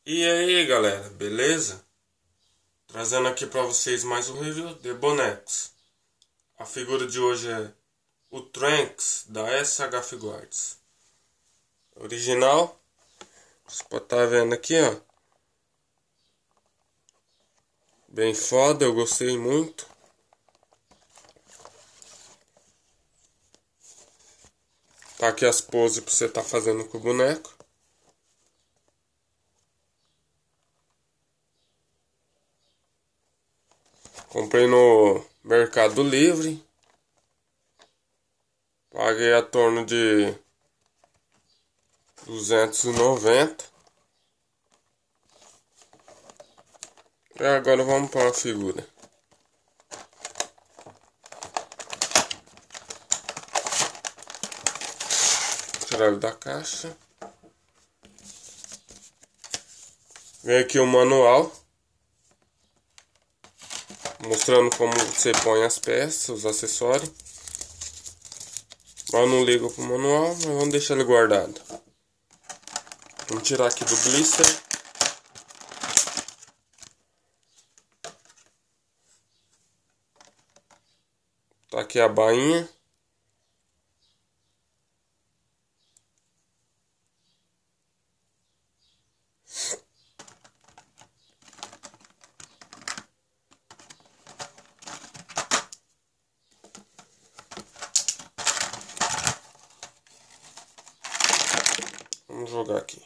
E aí galera, beleza? Trazendo aqui pra vocês mais um review de bonecos. A figura de hoje é o Trunks da SH Figuarts. Original, você pode estar vendo aqui, ó. Bem foda, eu gostei muito. Tá aqui as poses pra você estar fazendo com o boneco. Comprei no Mercado Livre. Paguei a torno de 290. E agora vamos para a figura. Tirar ele da caixa. Vem aqui o manual, mostrando como você põe as peças, os acessórios. Eu não ligo pro manual, mas vamos deixar ele guardado. Vamos tirar aqui do blister. Tá aqui a bainha. Vamos jogar aqui.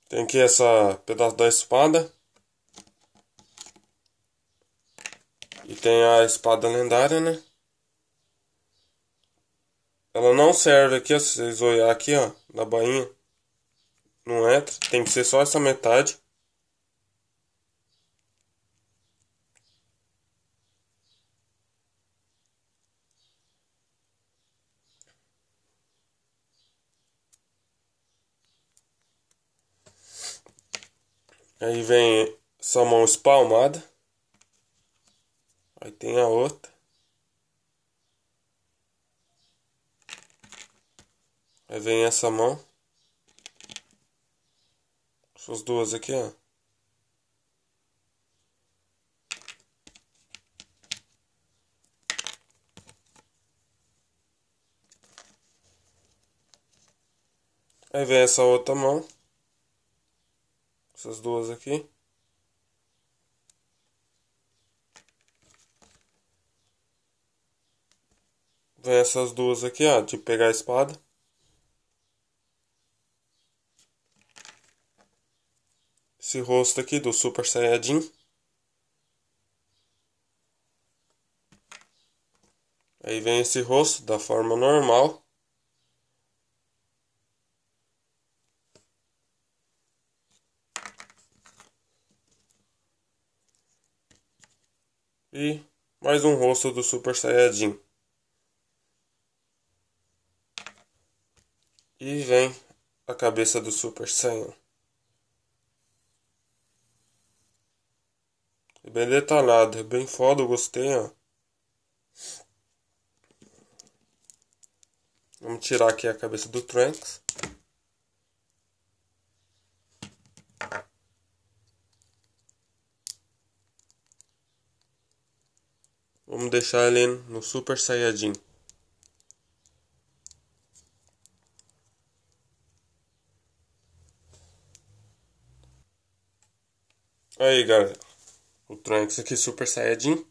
Tem aqui essa pedaço da espada. E tem a espada lendária, né? Ela não serve aqui, ó, se vocês olharem aqui, ó, na bainha. Não entra, tem que ser só essa metade. Aí vem essa mão espalmada. Aí tem a outra. Aí vem essa mão. Essas duas aqui, ó. Aí vem essa outra mão. Essas duas aqui. Vem essas duas aqui, ó, de pegar a espada. Esse rosto aqui do Super Saiyajin. Aí vem esse rosto da forma normal. E mais um rosto do Super Saiyajin. E vem a cabeça do Super Saiyan. É bem detalhado, é bem foda, eu gostei, ó. Vamos tirar aqui a cabeça do Trunks. Vamos deixar ele no Super Saiyajin. Aí, galera. O Trunks aqui Super Saiyajin.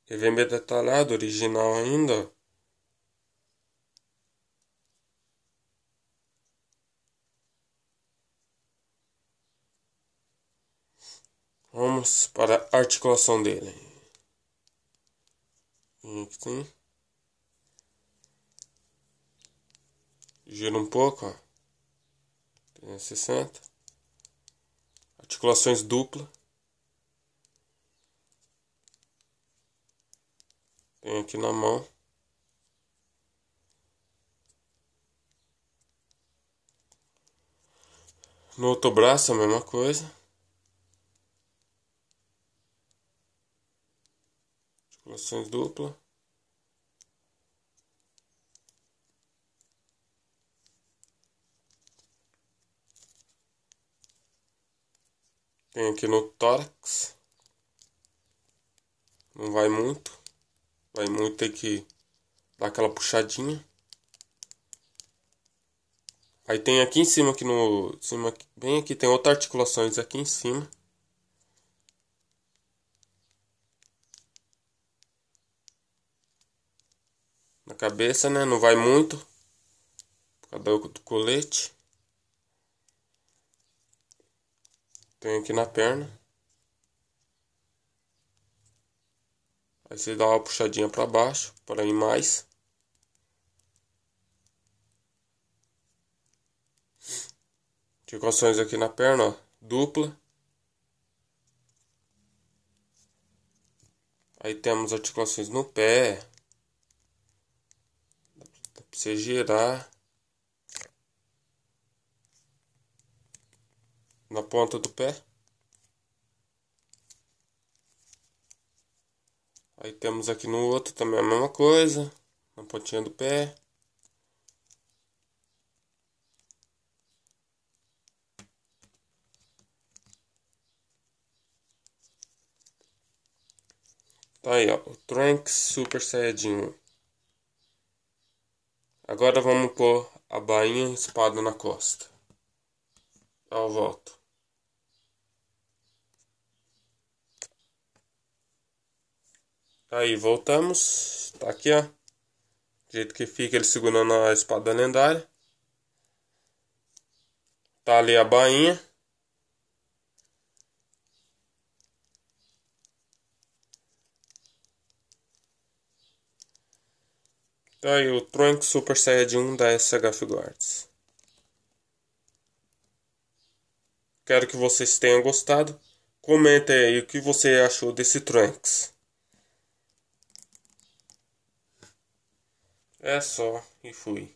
Ele vem bem detalhado, original ainda. Vamos para a articulação dele. Aqui. Gira um pouco, ó. 360. Articulações duplas. Tem aqui na mão. No outro braço a mesma coisa. Articulações duplas. Tem aqui no tórax. Não vai muito. Vai muito, tem que dar aquela puxadinha. Aí tem aqui em cima, aqui no cima, bem aqui, tem outras articulações aqui em cima. Na cabeça, né? Não vai muito. Por causa do colete. Tem aqui na perna. Aí você dá uma puxadinha pra baixo, para ir mais. Articulações aqui na perna, ó, dupla. Aí temos articulações no pé. Dá pra você girar. Na ponta do pé. Aí temos aqui no outro também a mesma coisa. Na pontinha do pé. Tá aí, ó. O Trunks Super Saiyajin 1. Agora vamos pôr a bainha e espada na costa. Eu volto. Aí, voltamos. Tá aqui, ó. Do jeito que fica ele segurando a espada lendária. Tá ali a bainha. Tá aí o Trunks Super Saiyajin 1 da SH Figuarts. Quero que vocês tenham gostado. Comentem aí o que você achou desse Trunks. É só e fui.